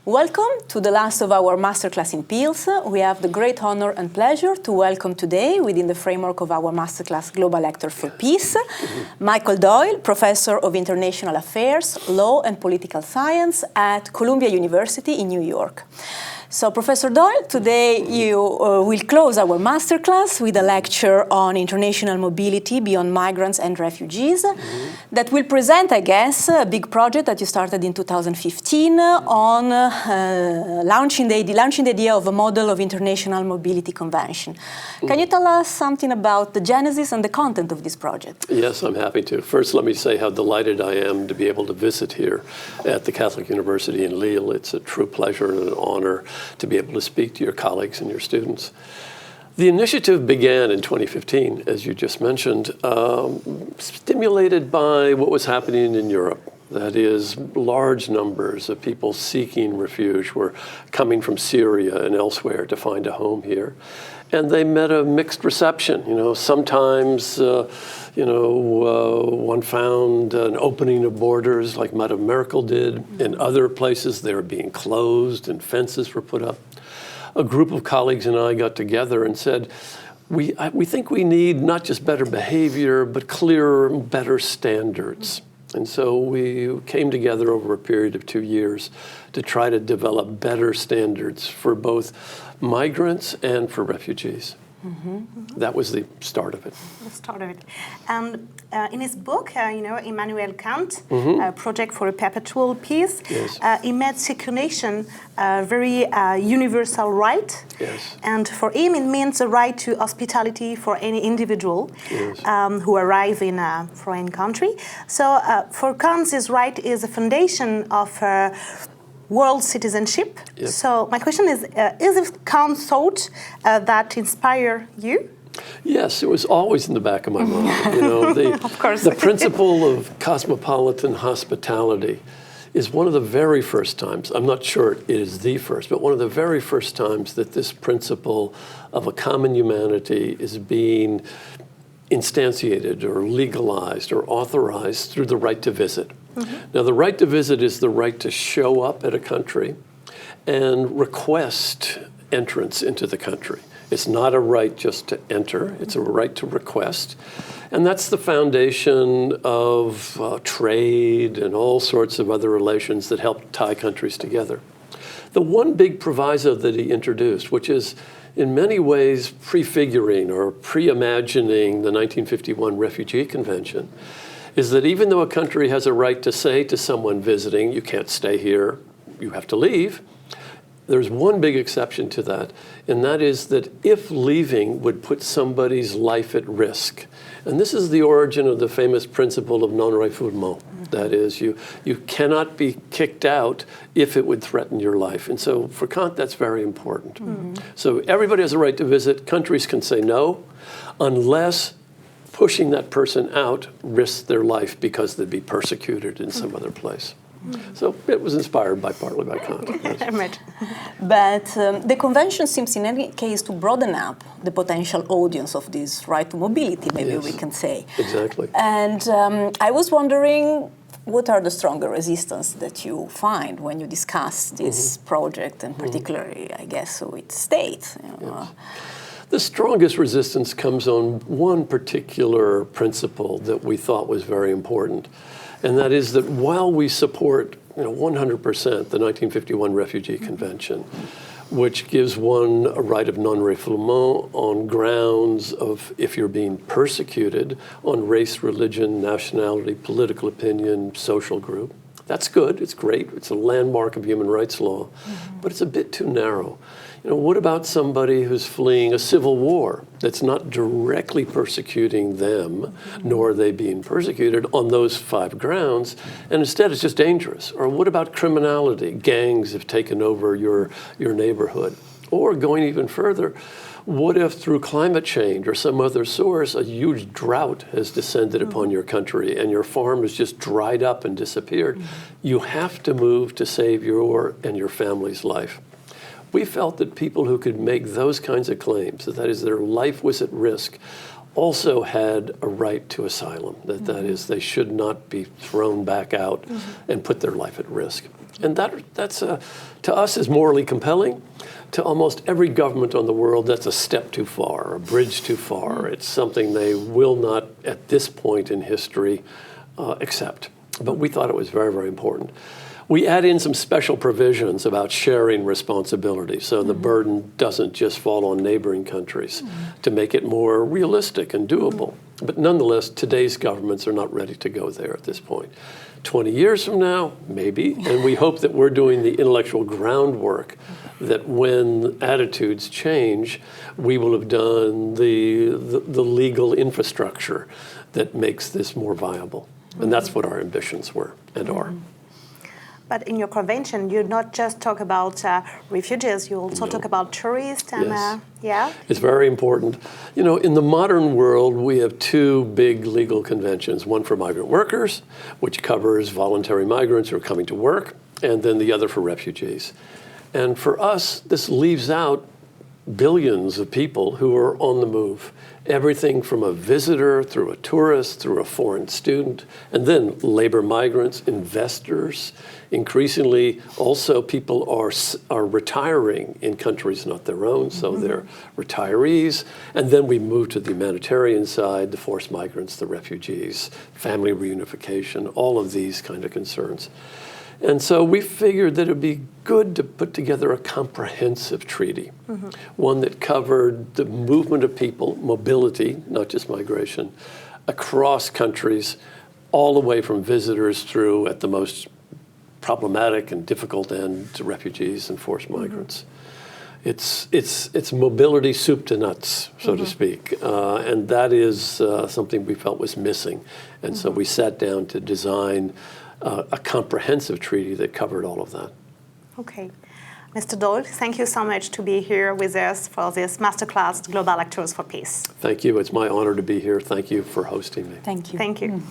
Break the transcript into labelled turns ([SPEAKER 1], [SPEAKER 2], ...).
[SPEAKER 1] Welcome to the last of our masterclass in Peace. We have the great honor and pleasure to welcome today, within the framework of our masterclass Global Actor for Peace, Micheal Doyle, Professor of International Affairs, Law and Political Science at Columbia University in New York. So, Professor Doyle, today you will close our masterclass with a lecture on international mobility beyond migrants and refugees that will present, I guess, a big project that you started in 2015 on launching the idea of a model of international mobility convention. Can you tell us something about the genesis and the content of this project?
[SPEAKER 2] Yes, I'm happy to. First, let me say how delighted I am to be able to visit here at the Catholic University in Lille. It's a true pleasure and an honor to be able to speak to your colleagues and your students. The initiative began in 2015, as you just mentioned, stimulated by what was happening in Europe. That is, large numbers of people seeking refuge were coming from Syria and elsewhere to find a home here. And they met a mixed reception. Sometimes, one found an opening of borders like Madame Merkel did. In other places, they were being closed and fences were put up. A group of colleagues and I got together and said, we think we need not just better behavior, but clearer, better standards. And so we came together over a period of 2 years to try to develop better standards for both migrants and for refugees. That was the start of it.
[SPEAKER 3] The start of it. And in his book, Immanuel Kant, Project for a Perpetual Peace,
[SPEAKER 2] yes.
[SPEAKER 3] He made circulation a very universal right.
[SPEAKER 2] Yes.
[SPEAKER 3] And for him, it means a right to hospitality for any individual
[SPEAKER 2] yes.
[SPEAKER 3] who arrive in a foreign country. So for Kant, this right is a foundation of world citizenship.
[SPEAKER 2] Yep.
[SPEAKER 3] So my question is it Kant thought that inspire you?
[SPEAKER 2] Yes, it was always in the back of my mind.
[SPEAKER 3] Of course.
[SPEAKER 2] The principle of cosmopolitan hospitality is one of the very first times, I'm not sure it is the first, but one of the very first times that this principle of a common humanity is being instantiated or legalized or authorized through the right to visit. Now, the right to visit is the right to show up at a country and request entrance into the country. It's not a right just to enter, it's a right to request. And that's the foundation of trade and all sorts of other relations that help tie countries together. The one big proviso that he introduced, which is in many ways prefiguring or pre-imagining the 1951 Refugee Convention, is that even though a country has a right to say to someone visiting, you can't stay here, you have to leave, there's one big exception to that, and that is that if leaving would put somebody's life at risk. And this is the origin of the famous principle of non-refoulement. That is, you cannot be kicked out if it would threaten your life. And so for Kant, that's very important. So everybody has a right to visit. Countries can say no, unless pushing that person out risks their life because they'd be persecuted in some other place. So it was inspired partly by Kant. Yes.
[SPEAKER 1] But the convention seems in any case to broaden up the potential audience of this right to mobility, maybe
[SPEAKER 2] yes.
[SPEAKER 1] we can say.
[SPEAKER 2] Exactly.
[SPEAKER 1] And I was wondering, what are the stronger resistance that you find when you discuss this project, and particularly, I guess, with states?
[SPEAKER 2] Yes. The strongest resistance comes on one particular principle that we thought was very important, and that is that while we support 100% the 1951 Refugee Convention, which gives one a right of non-refoulement on grounds of if you're being persecuted on race, religion, nationality, political opinion, social group, that's good, it's great, it's a landmark of human rights law, but it's a bit too narrow. What about somebody who's fleeing a civil war that's not directly persecuting them, nor are they being persecuted on those 5 grounds, and instead it's just dangerous? Or what about criminality? Gangs have taken over your neighborhood. Or going even further, what if through climate change or some other source, a huge drought has descended upon your country and your farm has just dried up and disappeared? You have to move to save your and your family's life. We felt that people who could make those kinds of claims, that is, their life was at risk, also had a right to asylum, that is, they should not be thrown back out and put their life at risk. And that's to us is morally compelling. To almost every government on the world, that's a step too far, a bridge too far. It's something they will not, at this point in history, accept. But we thought it was very, very important. We add in some special provisions about sharing responsibility, so the burden doesn't just fall on neighboring countries to make it more realistic and doable. But nonetheless, today's governments are not ready to go there at this point. 20 years from now, maybe, and we hope that we're doing the intellectual groundwork that when attitudes change, we will have done the legal infrastructure that makes this more viable. And that's what our ambitions were and are.
[SPEAKER 3] But in your convention, you not just talk about refugees, you also talk about tourists and
[SPEAKER 2] Yes.
[SPEAKER 3] yeah?
[SPEAKER 2] It's very important. You know, in the modern world, we have two big legal conventions, one for migrant workers, which covers voluntary migrants who are coming to work, and then the other for refugees. And for us, this leaves out billions of people who are on the move. Everything from a visitor, through a tourist, through a foreign student, and then labor migrants, investors. Increasingly, also people are retiring in countries not their own, so they're retirees. And then we move to the humanitarian side, the forced migrants, the refugees, family reunification, all of these kind of concerns. And so we figured that it would be good to put together a comprehensive treaty, one that covered the movement of people, mobility, not just migration, across countries, all the way from visitors through, at the most problematic and difficult end, to refugees and forced migrants. It's mobility soup to nuts, so to speak, and that is something we felt was missing. And so we sat down to design a comprehensive treaty that covered all of that.
[SPEAKER 3] Okay. Mr. Doyle, thank you so much to be here with us for this masterclass, Global Actors for Peace.
[SPEAKER 2] Thank you. It's my honor to be here. Thank you for hosting me.
[SPEAKER 1] Thank you.
[SPEAKER 3] Thank you.